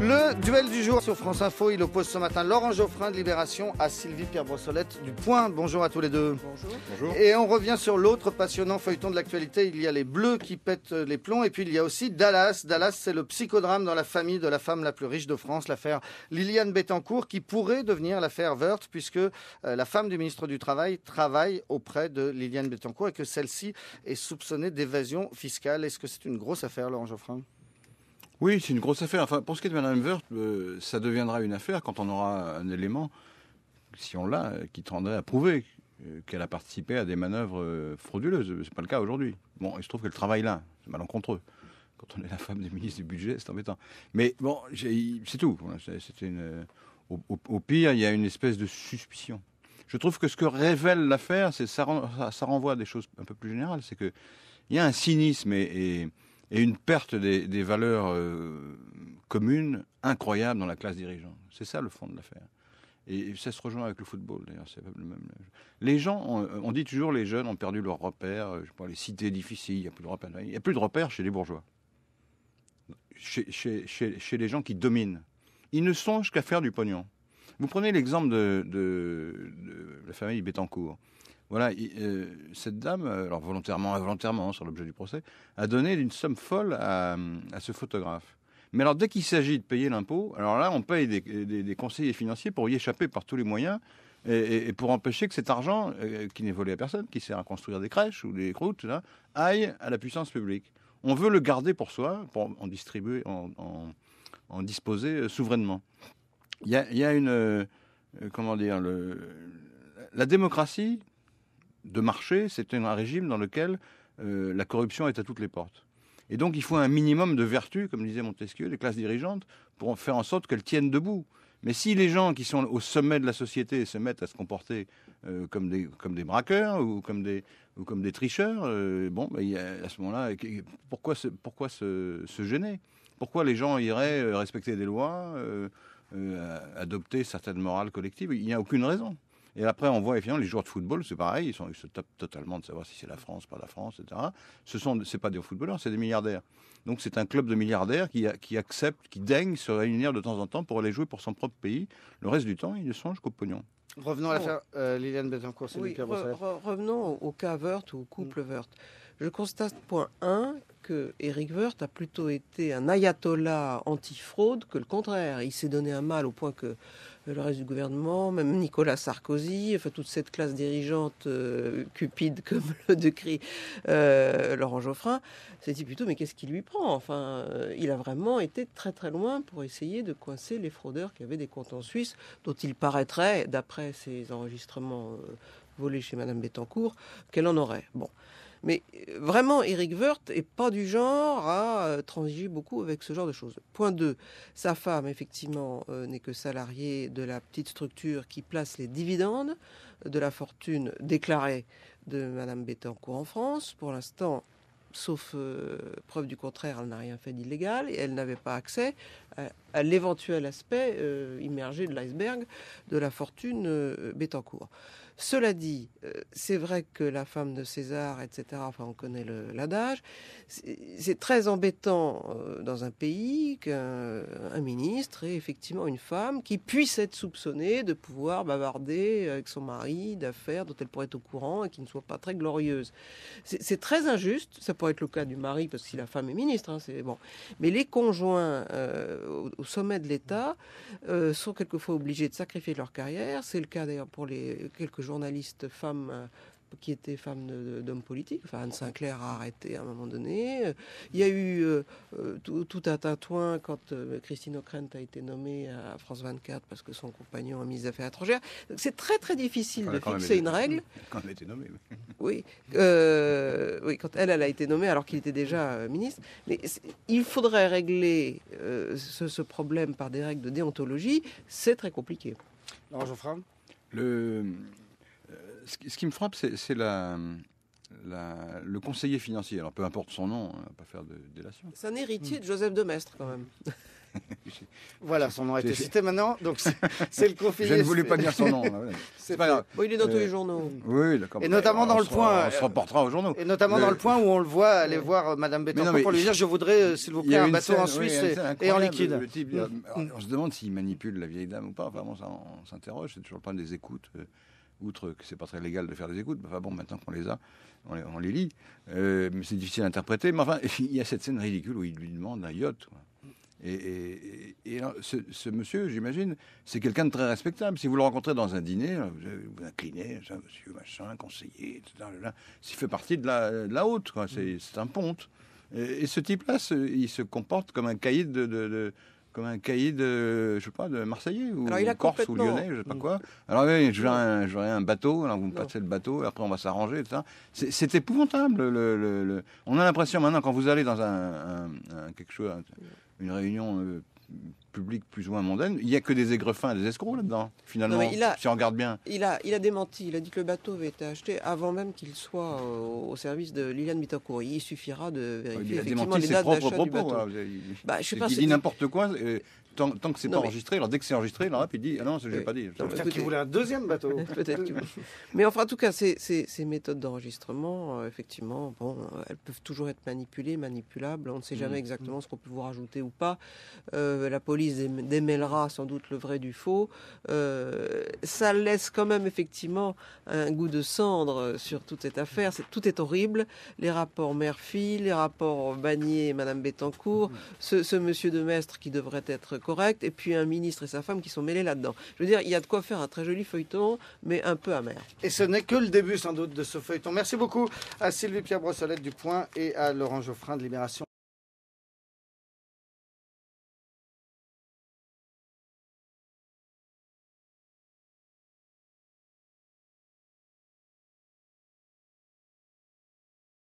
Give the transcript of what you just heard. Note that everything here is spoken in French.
Le duel du jour sur France Info, il oppose ce matin Laurent Geoffrin de Libération à Sylvie Pierre-Brossolette du Point. Bonjour à tous les deux. Bonjour. Bonjour. Et on revient sur l'autre passionnant feuilleton de l'actualité. Il y a les Bleus qui pètent les plombs et puis il y a aussi Dallas. Dallas, c'est le psychodrame dans la famille de la femme la plus riche de France, l'affaire Liliane Bettencourt, qui pourrait devenir l'affaire Woerth puisque la femme du ministre du Travail travaille auprès de Liliane Bettencourt et que celle-ci est soupçonnée d'évasion fiscale. Est-ce que c'est une grosse affaire, Laurent Geoffrin ? Oui, c'est une grosse affaire. Enfin, pour ce qui est de Mme Woerth, ça deviendra une affaire quand on aura un élément, si on l'a, qui tendrait à prouver qu'elle a participé à des manœuvres frauduleuses. C'est pas le cas aujourd'hui. Bon, il se trouve qu'elle travaille là. C'est malencontreux. Quand on est la femme du ministre du Budget, c'est embêtant. Mais bon, c'est tout. Au pire, il y a une espèce de suspicion. Je trouve que ce que révèle l'affaire, ça renvoie à des choses un peu plus générales. C'est qu'il y a un cynisme et une perte des valeurs communes incroyables dans la classe dirigeante. C'est ça le fond de l'affaire. Et ça se rejoint avec le football, d'ailleurs. C'est le même. Les gens, on dit toujours les jeunes ont perdu leurs repères. Je sais pas, les cités difficiles, il n'y a plus de repères. Il n'y a plus de repères chez les bourgeois. Chez les gens qui dominent. Ils ne songent qu'à faire du pognon. Vous prenez l'exemple de la famille Bettencourt. Voilà, cette dame, alors volontairement, involontairement, sur l'objet du procès, a donné une somme folle à ce photographe. Mais alors, dès qu'il s'agit de payer l'impôt, alors là, on paye des conseillers financiers pour y échapper par tous les moyens et pour empêcher que cet argent, qui n'est volé à personne, qui sert à construire des crèches ou des croûtes, là, aille à la puissance publique. On veut le garder pour soi, pour en distribuer, en disposer souverainement. Il y a une... comment dire... la démocratie de marché, c'est un régime dans lequel la corruption est à toutes les portes. Et donc, il faut un minimum de vertu, comme disait Montesquieu, des classes dirigeantes, pour faire en sorte qu'elles tiennent debout. Mais si les gens qui sont au sommet de la société se mettent à se comporter comme des braqueurs ou comme des tricheurs, à ce moment-là, pourquoi se gêner ? Pourquoi les gens iraient respecter des lois, adopter certaines morales collectives ? Il n'y a aucune raison. Et après, on voit effectivement les joueurs de football, c'est pareil, ils se tapent totalement de savoir si c'est la France, pas la France, etc. C'est pas des footballeurs, c'est des milliardaires. Donc c'est un club de milliardaires qui accepte, qui daigne se réunir de temps en temps pour aller jouer pour son propre pays. Le reste du temps, il ne songe qu'au pognon. Revenons à l'affaire Liliane Bettencourt. Oui, revenons au cas Woerth ou au couple Woerth. Je constate, point 1, que Éric Woerth a plutôt été un ayatollah anti-fraude que le contraire. Il s'est donné un mal au point que le reste du gouvernement, même Nicolas Sarkozy, enfin toute cette classe dirigeante cupide, comme le décrit Laurent Geoffrin, s'est dit plutôt mais qu'est-ce qui lui prend ? Enfin, il a vraiment été très très loin pour essayer de coincer les fraudeurs qui avaient des comptes en Suisse, dont il paraîtrait, d'après ses enregistrements volés chez Madame Bettencourt, qu'elle en aurait. Bon. Mais vraiment, Éric Woerth n'est pas du genre à transiger beaucoup avec ce genre de choses. Point 2, sa femme, effectivement, n'est que salariée de la petite structure qui place les dividendes de la fortune déclarée de Madame Bettencourt en France. Pour l'instant, sauf preuve du contraire, elle n'a rien fait d'illégal et elle n'avait pas accès à l'éventuel aspect immergé de l'iceberg de la fortune Bettencourt. Cela dit, c'est vrai que la femme de César, etc., enfin on connaît l'adage, c'est très embêtant dans un pays qu'un ministre ait effectivement une femme qui puisse être soupçonnée de pouvoir bavarder avec son mari d'affaires dont elle pourrait être au courant et qui ne soit pas très glorieuse. C'est très injuste, ça pourrait être le cas du mari parce que si la femme est ministre, c'est bon. Mais les conjoints au sommet de l'État sont quelquefois obligés de sacrifier leur carrière. C'est le cas d'ailleurs pour les quelques journalistes femmes qui étaient femmes d'hommes politiques. Enfin, Anne Sinclair a arrêté à un moment donné. Il y a eu tout un tintouin quand Christine Ockrent a été nommée à France 24 parce que son compagnon a mis des affaires étrangères. C'est très très difficile de fixer une règle. Quand elle a été nommée. Oui, quand elle a été nommée alors qu'il était déjà ministre. Mais il faudrait régler ce problème par des règles de déontologie. C'est très compliqué. Alors, Geoffrin ? Ce qui me frappe, c'est la le conseiller financier, alors peu importe son nom, on ne va pas faire de délation. C'est un héritier de Joseph de Maistre, quand même. Voilà, son nom a été cité maintenant, donc c'est le conseiller. Je ne voulais pas dire son nom. Là, ouais. C'est pas grave. Bon, il est dans tous les journaux. Oui, d'accord. Et notamment dans le point. On se reportera aux journaux. Et notamment dans le point où on le voit aller voir Madame Bettencourt pour lui dire je voudrais, s'il vous plaît, un bateau en Suisse et en liquide. Le type, on se demande s'il manipule la vieille dame ou pas. Enfin, bon, ça, on s'interroge. C'est toujours le problème des écoutes. Outre que c'est pas très légal de faire des écoutes. Enfin bon, maintenant qu'on les a, on les lit. Mais c'est difficile à interpréter. Mais enfin, il y a cette scène ridicule où il lui demande un yacht, quoi. Et alors, ce monsieur, j'imagine, c'est quelqu'un de très respectable. Si vous le rencontrez dans un dîner, vous vous inclinez, ça, monsieur machin, conseiller, etc. S'il fait partie de la haute, quoi. C'est un ponte. Et ce type-là, il se comporte comme un caïd comme un caïd, je sais pas, de Marseillais ou Corse ou Lyonnais, je sais pas quoi. Alors oui, j'aurais un bateau, alors vous me passez le bateau, et après on va s'arranger, etc. C'est épouvantable. On a l'impression maintenant, quand vous allez dans quelque chose, une réunion publique plus ou moins mondaine, il n'y a que des aigrefins et des escrocs là-dedans, finalement, si on regarde bien. Il a démenti, il a dit que le bateau avait été acheté avant même qu'il soit au service de Liliane Bettencourt. Il suffira de vérifier effectivement les dates d'achat du bateau. Il dit n'importe quoi. Tant que c'est pas enregistré, alors dès que c'est enregistré, là, il dit ah non, je l'ai pas dit. Peut-être qu'il voulait un deuxième bateau. Mais enfin, en tout cas, ces méthodes d'enregistrement, effectivement, bon, elles peuvent toujours être manipulables. On ne sait jamais exactement ce qu'on peut vous rajouter ou pas. La police démêlera sans doute le vrai du faux. Ça laisse quand même effectivement un goût de cendre sur toute cette affaire. Tout est horrible. Les rapports mère-fille, les rapports Bagné et Madame Bettencourt, ce monsieur de Maistre qui devrait être correct, et puis un ministre et sa femme qui sont mêlés là-dedans. Je veux dire, il y a de quoi faire un très joli feuilleton, mais un peu amer. Et ce n'est que le début sans doute de ce feuilleton. Merci beaucoup à Sylvie Pierre Brossolette du Point et à Laurent Geoffrin de Libération.